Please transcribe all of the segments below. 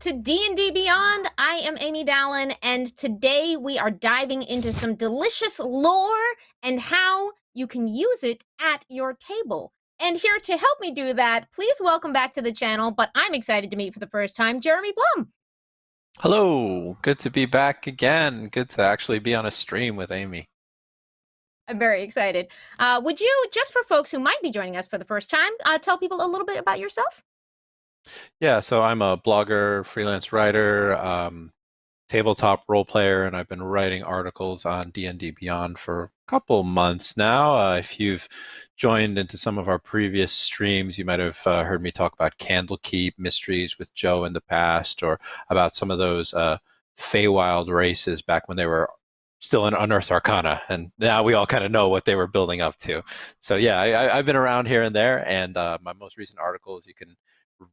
to D&D Beyond. I am Amy Dallen, and today we are diving into some delicious lore and how you can use it at your table. And here to help me do that, please welcome back to the channel, but I'm excited to meet for the first time, Jeremy Blum. Hello, good to be back again. Good to actually be on a stream with Amy. I'm very excited. Would you, just for folks who might be joining us for the first time, tell people a little bit about yourself? Yeah, so I'm a blogger, freelance writer, tabletop role player, and I've been writing articles on D&D Beyond for a couple months now. If you've joined into some of our previous streams, you might have heard me talk about Candlekeep mysteries with Joe in the past, or about some of those Feywild races back when they were still in Unearthed Arcana, and now we all kind of know what they were building up to. So yeah, I've been around here and there, and my most recent articles, you can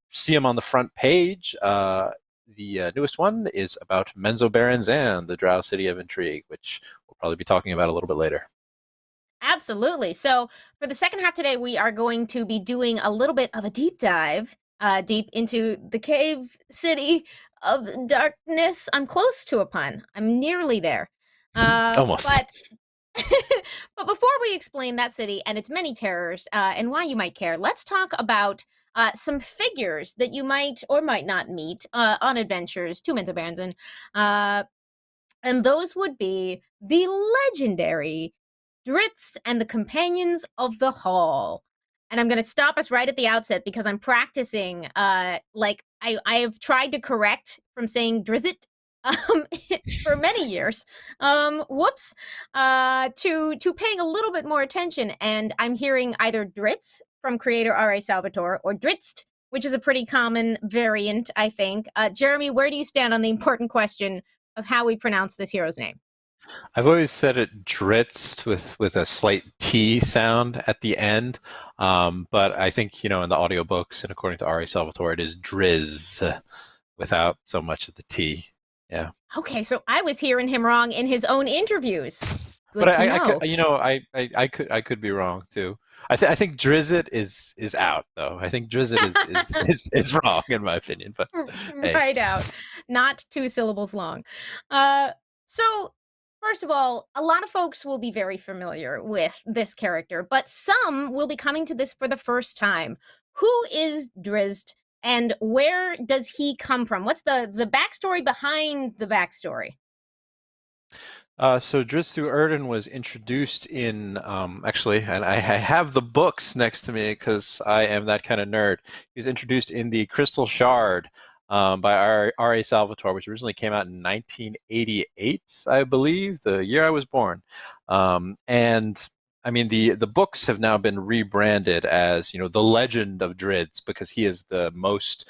see them on the front page. The newest one is about Menzoberranzan, the Drow City of Intrigue, which we'll probably be talking about a little bit later. Absolutely. So for the second half today, we are going to be doing a little bit of a deep dive, deep into the cave city of darkness. I'm close to a pun. I'm nearly there. Almost. But but before we explain that city and its many terrors and why you might care, let's talk about some figures that you might or might not meet on adventures to Menzoberranzan. And those would be the legendary Drizzt and the Companions of the Hall. And I'm going to stop us right at the outset because I'm practicing, like, I have tried to correct from saying Drizzt for many years. Whoops. To paying a little bit more attention, and I'm hearing either Drizzt from creator R.A. Salvatore or Drizzt, which is a pretty common variant, I think. Jeremy, where do you stand on the important question of how we pronounce this hero's name? I've always said it Drizzt with a slight T sound at the end, but I think, in the audiobooks and according to R.A. Salvatore, it is Drizzt without so much of the T. Yeah. Okay, so I was hearing him wrong in his own interviews. Good But to I know. could, I could be wrong too. I think Drizzt is out though. I think Drizzt is wrong in my opinion. But hey, Right out. Not 2 syllables long. So, first of all, a lot of folks will be very familiar with this character, but some will be coming to this for the first time. Who is Drizzt, and where does he come from? What's the backstory behind the backstory? so Drizzt Do-Urden was introduced in actually, and I have the books next to me because I am that kind of nerd. He was introduced in the Crystal Shard by R.A. Salvatore, which originally came out in 1988, I believe, the year I was born. And I mean, the books have now been rebranded as, the Legend of Drizzt, because he is the most,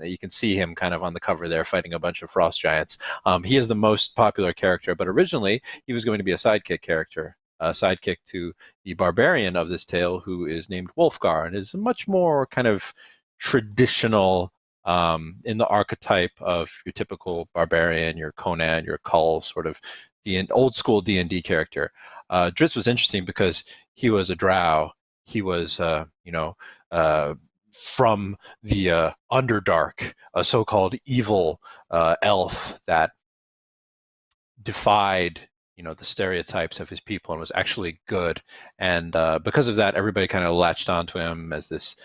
you can see him kind of on the cover there fighting a bunch of frost giants. He is the most popular character, but originally he was going to be a sidekick character, a sidekick to the barbarian of this tale, who is named Wolfgar, and is much more kind of traditional in the archetype of your typical barbarian, your Conan, your Kull, sort of the old school D&D character. Drizzt was interesting because he was a drow. He was, from the Underdark, a so-called evil elf that defied, the stereotypes of his people and was actually good. And because of that, everybody kind of latched onto him as this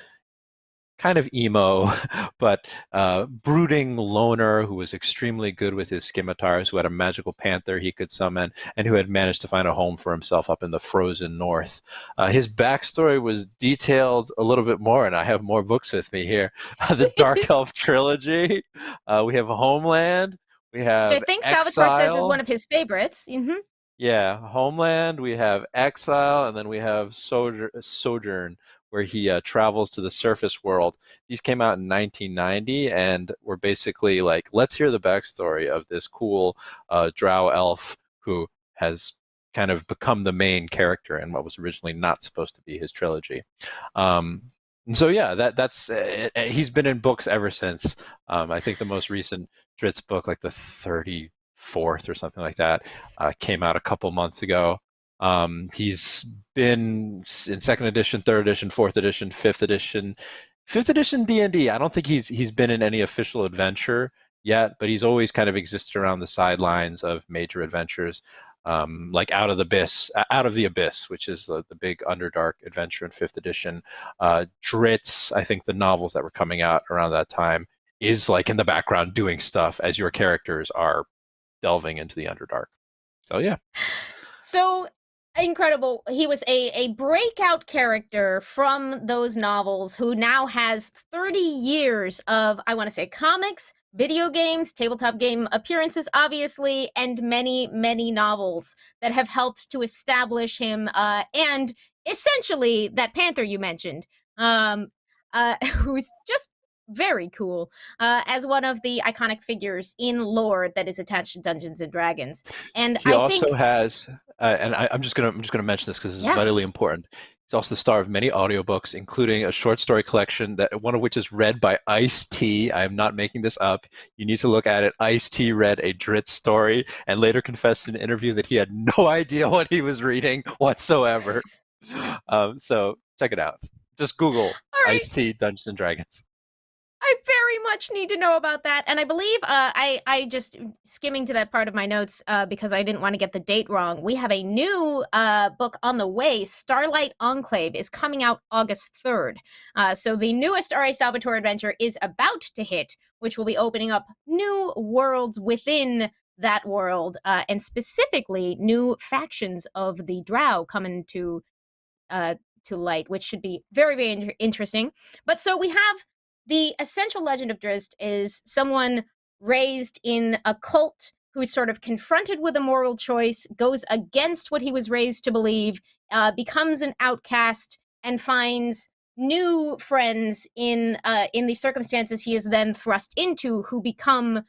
kind of emo, but brooding loner who was extremely good with his scimitars, who had a magical panther he could summon, and who had managed to find a home for himself up in the frozen north. His backstory was detailed a little bit more, and I have more books with me here. The Dark Elf trilogy. We have Homeland. We Which I have think Salvatore says is one Exile. of his favorites. Yeah, Homeland, we have Exile, and then we have Sojourn, where he travels to the surface world. These came out in 1990 and were basically like, let's hear the backstory of this cool drow elf who has kind of become the main character in what was originally not supposed to be his trilogy. And so yeah, that's he's been in books ever since. I think the most recent Drizzt book, like the 34th or something like that, came out a couple months ago. He's been in second edition, third edition, fourth edition, fifth edition. Fifth edition D&D. I don't think he's been in any official adventure yet, but he's always kind of existed around the sidelines of major adventures, like Out of the Abyss, which is the big Underdark adventure in fifth edition. Drizzt, I think the novels that were coming out around that time, is like in the background doing stuff as your characters are delving into the Underdark. So yeah. So incredible. He was a breakout character from those novels who now has 30 years of, I want to say, comics, video games, tabletop game appearances, obviously, and many, many novels that have helped to establish him and essentially that Panther you mentioned, who's just very cool as one of the iconic figures in lore that is attached to Dungeons and Dragons. And He I also think, has, I'm just gonna mention this because it's yeah, vitally important. He's also the star of many audiobooks, including a short story collection that one of which is read by Ice-T. I am not making this up. You need to look at it. Ice-T read a Drizzt story and later confessed in an interview that he had no idea what he was reading whatsoever. So check it out. Just Google all right. Ice-T Dungeons and Dragons. I very much need to know about that. And I believe I just skimming to that part of my notes because I didn't want to get the date wrong. We have a new book on the way. Starlight Enclave is coming out August 3rd. So the newest R.A. Salvatore adventure is about to hit, which will be opening up new worlds within that world, and specifically new factions of the Drow coming to light, which should be very, very interesting. But so we have the essential legend of Drizzt is someone raised in a cult who's sort of confronted with a moral choice, goes against what he was raised to believe, becomes an outcast, and finds new friends in the circumstances he is then thrust into, who become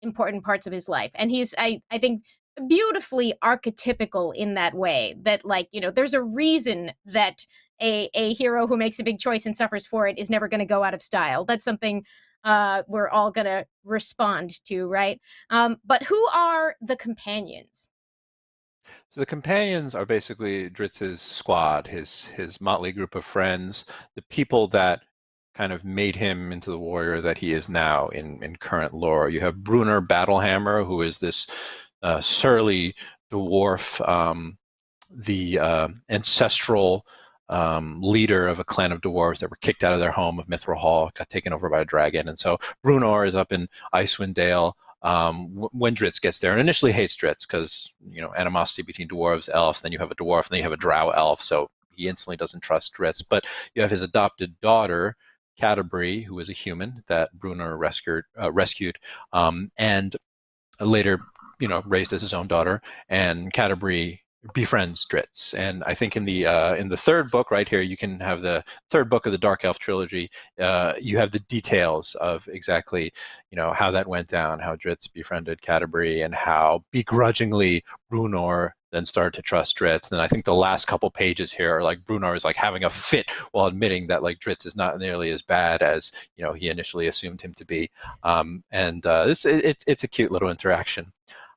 important parts of his life. And he's, I think, beautifully archetypical in that way. That, like, there's a reason that a hero who makes a big choice and suffers for it is never going to go out of style. That's something we're all going to respond to, right? But who are the companions? So the companions are basically Dritz's squad, his motley group of friends, the people that kind of made him into the warrior that he is now in current lore. You have Bruner Battlehammer, who is this surly dwarf, the ancestral leader of a clan of dwarves that were kicked out of their home of Mithril Hall, got taken over by a dragon. And so Bruno is up in Icewind Dale when Drizzt gets there, and initially hates Drizzt because, animosity between dwarves, elves, then you have a dwarf, and then you have a drow elf, so he instantly doesn't trust Drizzt. But you have his adopted daughter, Canterbury, who is a human that Bruno rescued, and later, raised as his own daughter, and Canterbury befriends Drizzt. And I think in the third book right here, you can have the third book of the Dark Elf trilogy. You have the details of exactly, how that went down, how Drizzt befriended Canterbury, and how begrudgingly Bruno then started to trust Drizzt. And I think the last couple pages here are like Bruno is like having a fit while admitting that like Drizzt is not nearly as bad as he initially assumed him to be. It's a cute little interaction.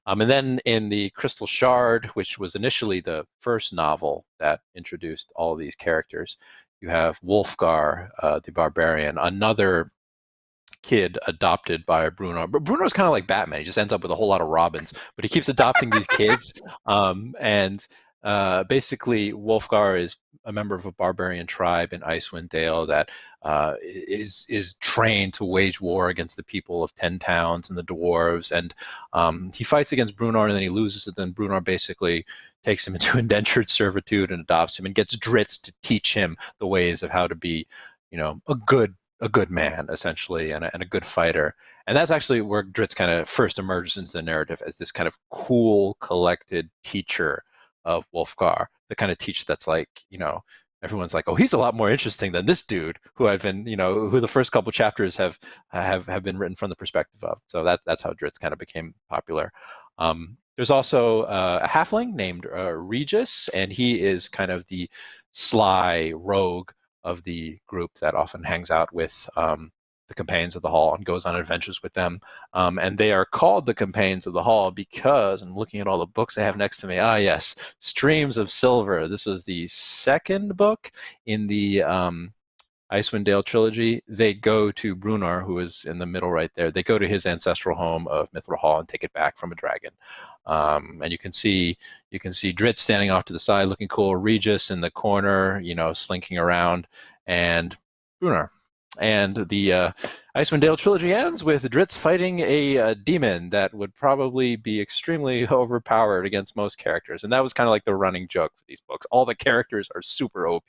And then in the Crystal Shard, which was initially the first novel that introduced all of these characters, you have Wolfgar, the barbarian, another kid adopted by Bruno. But Bruno's kind of like Batman. He just ends up with a whole lot of Robins, but he keeps adopting these kids. Basically, Wolfgar is a member of a barbarian tribe in Icewind Dale that is trained to wage war against the people of 10 towns and the dwarves. And he fights against Bruno, and then he loses it. Then Bruno basically takes him into indentured servitude and adopts him and gets Drizzt to teach him the ways of how to be, a good man, essentially, and a good fighter. And that's actually where Drizzt kind of first emerges into the narrative as this kind of cool, collected teacher of Wolfgar, the kind of teacher that's like, everyone's like, oh, he's a lot more interesting than this dude who I've been, who the first couple chapters have been written from the perspective of. So that's how Drizzt kind of became popular. There's also a halfling named Regis, and he is kind of the sly rogue of the group that often hangs out with the Companions of the Hall and goes on adventures with them. And they are called the Companions of the Hall because, I'm looking at all the books I have next to me. Ah, yes, Streams of Silver. This was the second book in the Icewind Dale trilogy, they go to Bruner, who is in the middle right there. They go to his ancestral home of Mithril Hall and take it back from a dragon. And you can see Drizzt standing off to the side, looking cool. Regis in the corner, slinking around, and Bruner. And the Icewind Dale trilogy ends with Drizzt fighting a demon that would probably be extremely overpowered against most characters, and that was kind of like the running joke for these books. All the characters are super OP,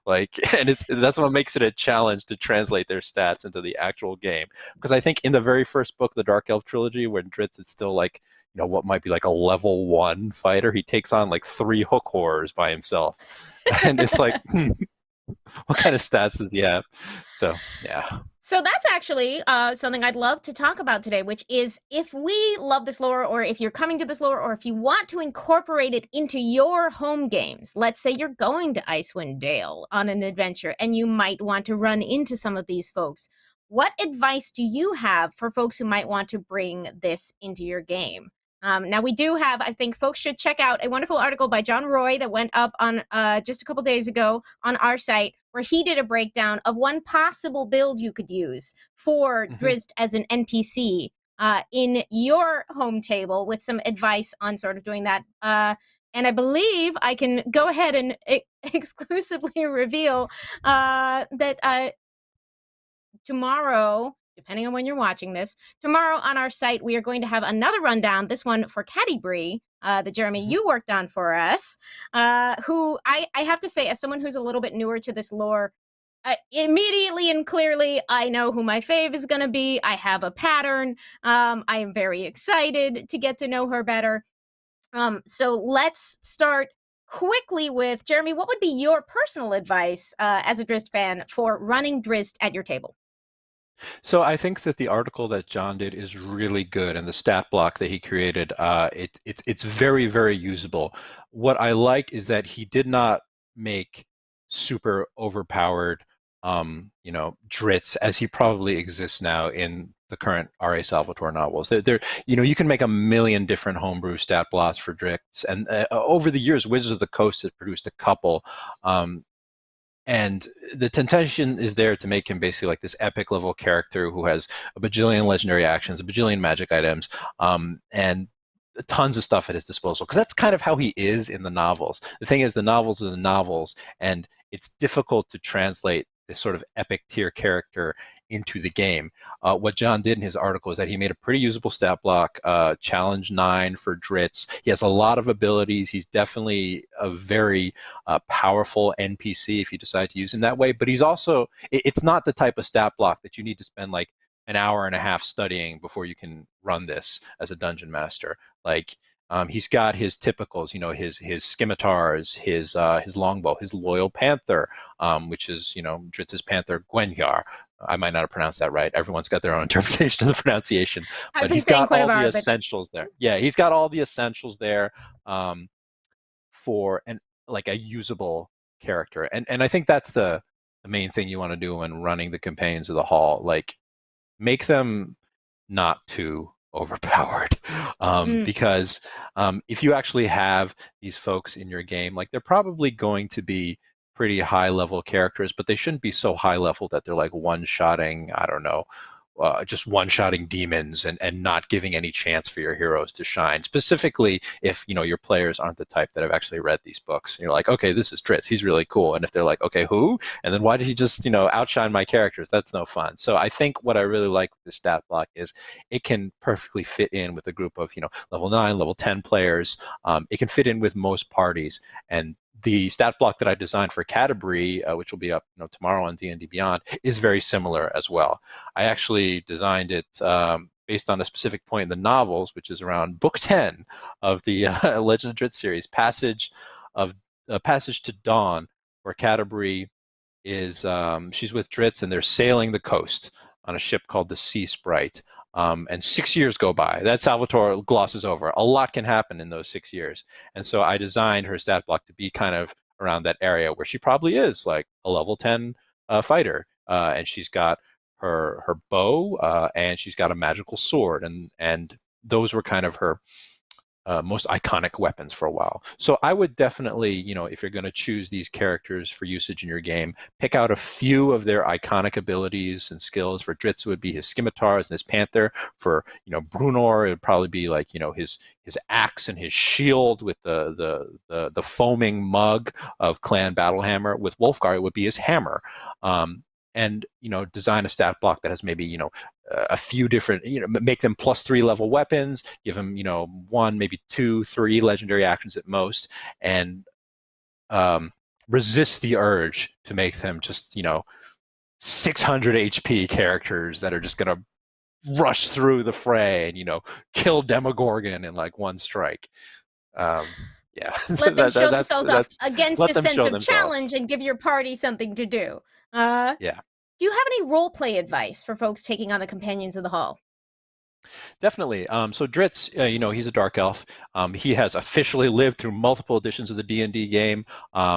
and that's what makes it a challenge to translate their stats into the actual game. Because I think in the very first book, the Dark Elf trilogy, when Drizzt is still like what might be like a level 1 fighter, he takes on like 3 hook horrors by himself, and it's like. What kind of stats does he have? So, yeah. So that's actually something I'd love to talk about today, which is if we love this lore, or if you're coming to this lore, or if you want to incorporate it into your home games. Let's say you're going to Icewind Dale on an adventure, and you might want to run into some of these folks. What advice do you have for folks who might want to bring this into your game? Now, we do have, I think folks should check out a wonderful article by John Roy that went up on just a couple days ago on our site, where he did a breakdown of one possible build you could use for Drizzt as an NPC in your home table, with some advice on sort of doing that. And I believe I can go ahead and exclusively reveal that tomorrow, depending on when you're watching this, tomorrow on our site, we are going to have another rundown, this one for Caddybree, that Jeremy, you worked on for us, who I have to say, as someone who's a little bit newer to this lore, immediately and clearly, I know who my fave is going to be. I have a pattern. I am very excited to get to know her better. So let's start quickly with, Jeremy, what would be your personal advice as a Drizzt fan for running Drizzt at your table? So I think that the article that John did is really good, and the stat block that he created, it's very, very usable. What I like is that he did not make super overpowered, Drizzt as he probably exists now in the current R.A. Salvatore novels. You can make a million different homebrew stat blocks for Drizzt, and over the years, Wizards of the Coast has produced a couple. And the temptation is there to make him basically like this epic level character who has a bajillion legendary actions, a bajillion magic items, and tons of stuff at his disposal. Because that's kind of how he is in the novels. The thing is, the novels are the novels, and it's difficult to translate this sort of epic tier character into the game. What John did in his article is that he made a pretty usable stat block, challenge 9 for Drizzt. He has a lot of abilities. He's definitely a very powerful NPC if you decide to use him that way, but he's also, it's not the type of stat block that you need to spend like an hour and a half studying before you can run this as a dungeon master. Like, he's got his typicals, his scimitars, his longbow, his loyal panther, which is, Drizzt's panther, Gwenhjar. I might not have pronounced that right. Everyone's got their own interpretation of the pronunciation, but he's got all the essentials there. Yeah, he's got all the essentials there for like a usable character, and I think that's the main thing you want to do when running the companions of the hall. Like, make them not too overpowered, because if you actually have these folks in your game, like, they're probably going to be pretty high level characters, but they shouldn't be so high level that they're like one-shotting, I don't know, just one-shotting demons and not giving any chance for your heroes to shine. Specifically, if your players aren't the type that have actually read these books, and you're like, okay, this is Drizzt, he's really cool. And if they're like, okay, who? And then why did he just outshine my characters? That's no fun. So I think what I really like with the stat block is it can perfectly fit in with a group of level 9, level 10 players. It can fit in with most parties, and the stat block that I designed for Caddybree, which will be up tomorrow on D&D Beyond, is very similar as well. I actually designed it based on a specific point in the novels, which is around book 10 of the Legend of Drizzt series, Passage to Dawn, where Caddybree is she's with Drizzt and they're sailing the coast on a ship called the Sea Sprite. And 6 years go by. That Salvatore glosses over. A lot can happen in those 6 years. And so I designed her stat block to be kind of around that area where she probably is like a level 10 fighter. And she's got her bow, and she's got a magical sword. And those were kind of her most iconic weapons for a while. So I would definitely, if you're going to choose these characters for usage in your game, pick out a few of their iconic abilities and skills. For Drizzt, it would be his scimitars and his panther. For Bruno, it would probably be like his axe and his shield with the foaming mug of Clan Battlehammer. With Wolfgar, it would be his hammer. And design a stat block that has maybe a few different, make them +3 level weapons, give them, 1, maybe 2, 3 legendary actions at most, and resist the urge to make them just, 600 HP characters that are just going to rush through the fray and, kill Demogorgon in like one strike. Yeah, Let them show themselves off against let a them sense show of themselves. challenge and give your party something to do. Yeah. Do you have any role play advice for folks taking on the Companions of the Hall? Definitely. So Drizzt, he's a dark elf. He has officially lived through multiple editions of the D&D game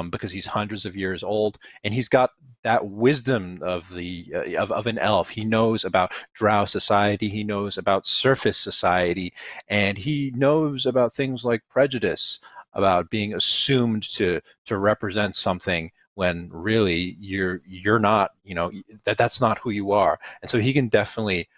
because he's hundreds of years old, and he's got that wisdom of of an elf. He knows about drow society. He knows about surface society, and he knows about things like prejudice, about being assumed to represent something when really you're not. That's not who you are, and so he can definitely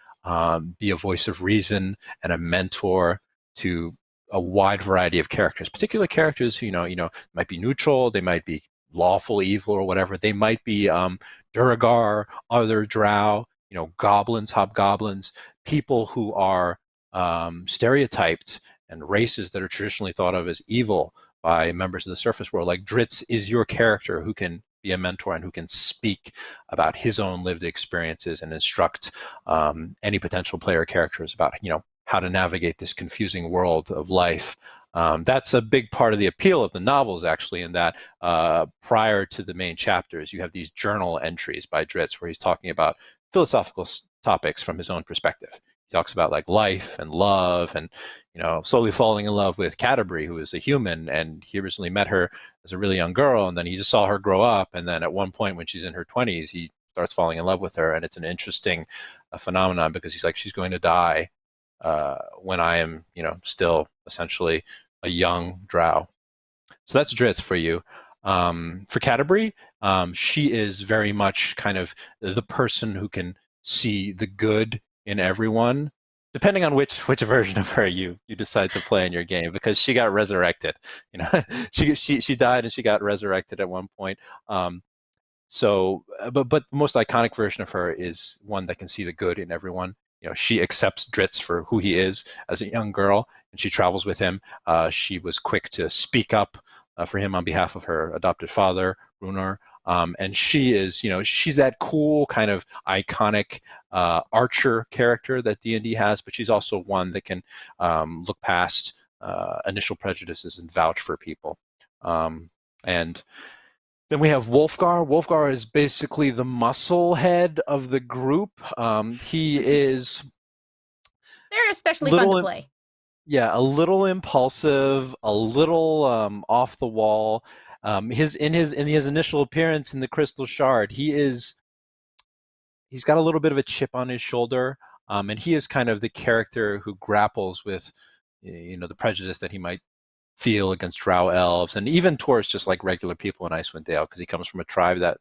be a voice of reason and a mentor to a wide variety of characters, particular characters who might be neutral, they might be lawful evil or whatever, they might be Duragar, other drow, goblins, hobgoblins, people who are stereotyped, and races that are traditionally thought of as evil by members of the surface world. Like Drizzt is your character who can be a mentor and who can speak about his own lived experiences and instruct any potential player characters about how to navigate this confusing world of life. That's a big part of the appeal of the novels, actually, in that prior to the main chapters, you have these journal entries by Drizzt where he's talking about philosophical topics from his own perspective. He talks about like life and love and slowly falling in love with Canterbury, who is a human, and he originally met her as a really young girl, and then he just saw her grow up, and then at one point when she's in her 20s, he starts falling in love with her, and it's an interesting phenomenon because he's like, she's going to die when I am still essentially a young drow. So that's Drizzt for you. For Canterbury, she is very much kind of the person who can see the good in everyone, depending on which version of her you decide to play in your game, because she got resurrected. She died and she got resurrected at one point. But the most iconic version of her is one that can see the good in everyone. She accepts Drizzt for who he is as a young girl, and she travels with him. She was quick to speak up for him on behalf of her adopted father, Bruner. And she is, she's that cool kind of iconic archer character that D&D has, but she's also one that can look past initial prejudices and vouch for people. And then we have Wolfgar. Wolfgar is basically the muscle head of the group. He is They're especially fun to play. Yeah, a little impulsive, a little off the wall. His initial appearance in the Crystal Shard, he's got a little bit of a chip on his shoulder, and he is kind of the character who grapples with the prejudice that he might feel against drow elves and even towards just like regular people in Icewind Dale, because he comes from a tribe that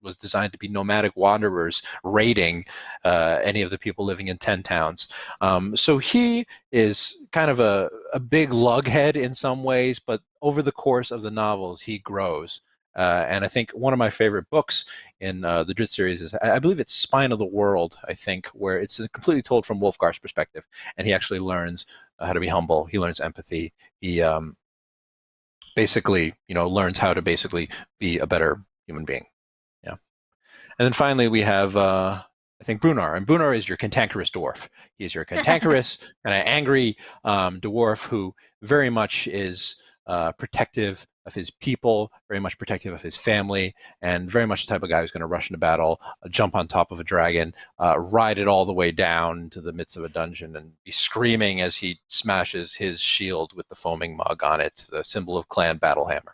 was designed to be nomadic wanderers raiding any of the people living in 10 towns. So he is kind of a big lughead in some ways, but over the course of the novels, he grows. And I think one of my favorite books in the Drizzt series is, I believe it's Spine of the World, I think, where it's completely told from Wolfgar's perspective. And he actually learns how to be humble. He learns empathy. He basically, learns how to basically be a better human being. Yeah. And then finally, we have, I think, Bruner. And Bruner is your cantankerous dwarf. He's your cantankerous, kind of angry dwarf who very much is protective of his people, very much protective of his family, and very much the type of guy who's going to rush into battle, jump on top of a dragon, ride it all the way down to the midst of a dungeon, and be screaming as he smashes his shield with the foaming mug on it, the symbol of Clan Battlehammer.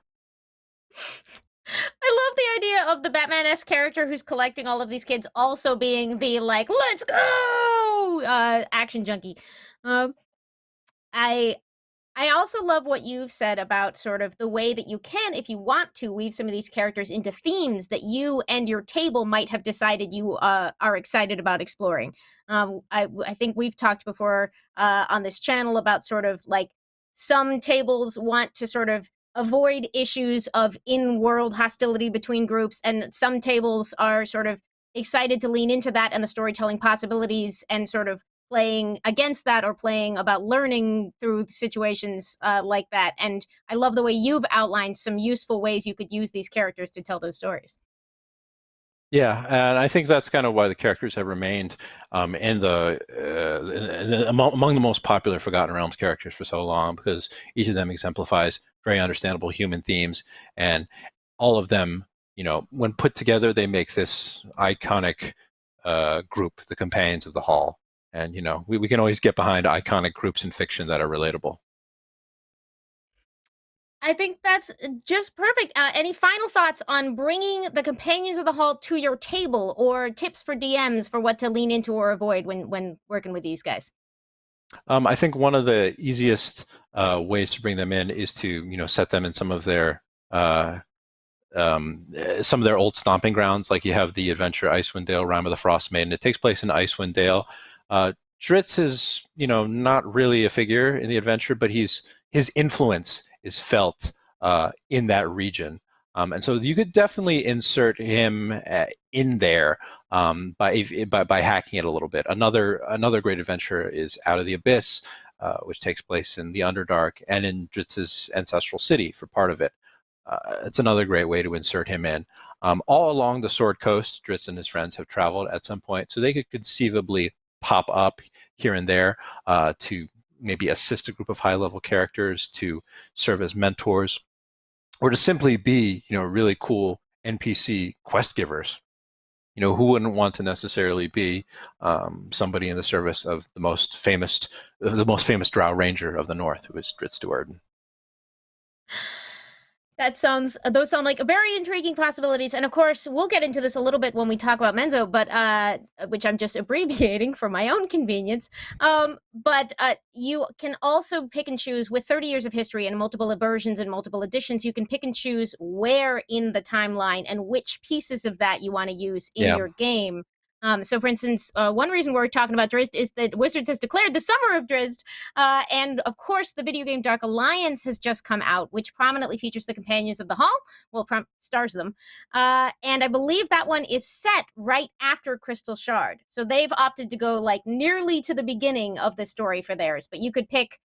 I love the idea of the Batman-esque character who's collecting all of these kids also being the, like, let's go! Action junkie. I I also love what you've said about sort of the way that you can, if you want to, weave some of these characters into themes that you and your table might have decided you are excited about exploring. I think we've talked before on this channel about sort of like some tables want to sort of avoid issues of in-world hostility between groups, and some tables are sort of excited to lean into that and the storytelling possibilities and sort of playing against that or playing about learning through situations like that. And I love the way you've outlined some useful ways you could use these characters to tell those stories. Yeah, and I think that's kind of why the characters have remained among the most popular Forgotten Realms characters for so long, because each of them exemplifies very understandable human themes, and all of them, when put together, they make this iconic group, the Companions of the Hall. And we can always get behind iconic groups in fiction that are relatable. I think that's just perfect. Any final thoughts on bringing the Companions of the Hall to your table, or tips for DMs for what to lean into or avoid when working with these guys? I think one of the easiest ways to bring them in is to set them in uh, some of their old stomping grounds. Like you have the adventure Icewind Dale, Rime of the Frost Maiden. It takes place in Icewind Dale. Drizzt is not really a figure in the adventure, but his influence is felt in that region. And so you could definitely insert him in there by hacking it a little bit. Another great adventure is Out of the Abyss, which takes place in the Underdark and in Dritzt's ancestral city for part of it. It's another great way to insert him in. All along the Sword Coast, Drizzt and his friends have traveled at some point, so they could conceivably pop up here and there to maybe assist a group of high-level characters, to serve as mentors, or to simply be, really cool NPC quest givers. Who wouldn't want to necessarily be somebody in the service of the most famous Drow Ranger of the North, who is Drizzt Do-Urden. Those sound like very intriguing possibilities. And of course, we'll get into this a little bit when we talk about Menzo, but which I'm just abbreviating for my own convenience. But you can also pick and choose with 30 years of history and multiple versions and multiple editions. You can pick and choose where in the timeline and which pieces of that you want to use in your game. So, for instance, one reason we're talking about Drizzt is that Wizards has declared the Summer of Drizzt, and of course, the video game Dark Alliance has just come out, which prominently features the Companions of the Hall. Well, stars them, and I believe that one is set right after Crystal Shard. So they've opted to go like nearly to the beginning of the story for theirs. But you could pick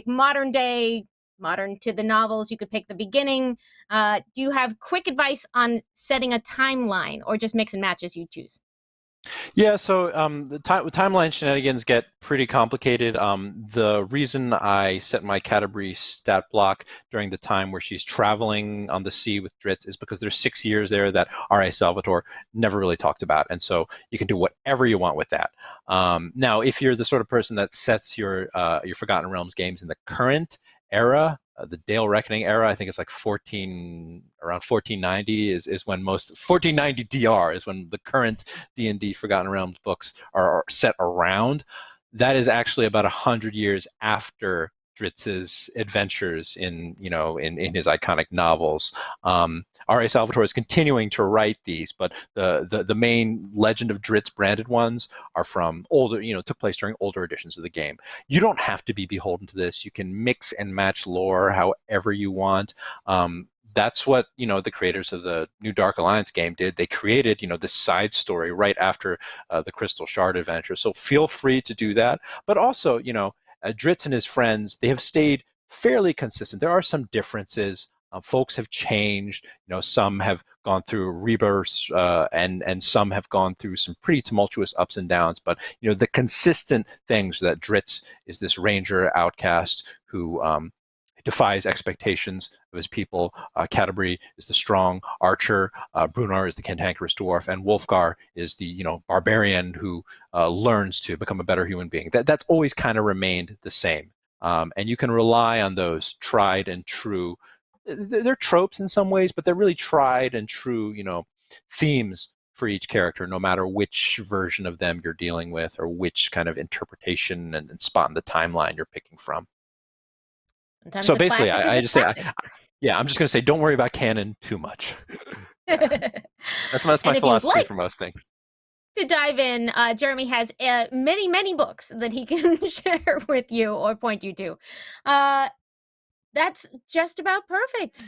modern day. Modern to the novels, you could pick the beginning. Do you have quick advice on setting a timeline, or just mix and match as you choose? Yeah, so the timeline shenanigans get pretty complicated. The reason I set my Canterbury stat block during the time where she's traveling on the sea with Drizzt is because there's 6 years there that R.A. Salvatore never really talked about, and so you can do whatever you want with that. Now, if you're the sort of person that sets your Forgotten Realms games in the current era, the Dale Reckoning era, I think it's like around 1490 is when 1490 DR is when the current D&D Forgotten Realms books are set around. That is actually about 100 years after Dritzt's adventures in his iconic novels. R.A. Salvatore is continuing to write these, but the main Legend of Drizzt branded ones are from older, took place during older editions of the game. You don't have to be beholden to this. You can mix and match lore however you want. That's what the creators of the new Dark Alliance game did. They created this side story right after the Crystal Shard adventure. So feel free to do that. But also, Drizzt and his friends, they have stayed fairly consistent. There are some differences. Folks have changed. Some have gone through rebirths, and some have gone through some pretty tumultuous ups and downs. But the consistent things that Drizzt is this ranger outcast who defies expectations of his people. Canterbury is the strong archer. Bruno is the cantankerous dwarf, and Wolfgar is the barbarian who learns to become a better human being. That's always kind of remained the same, and you can rely on those tried and true. They're tropes in some ways, but they're really tried and true, themes for each character, no matter which version of them you're dealing with or which kind of interpretation and spot in the timeline you're picking from. Sometimes So a basically, classic is I a just say, classic. yeah, I'm just going to say, don't worry about canon too much. That's my And if you would philosophy like for most things. to dive in, Jeremy has many, many books that he can share with you or point you to. That's just about perfect.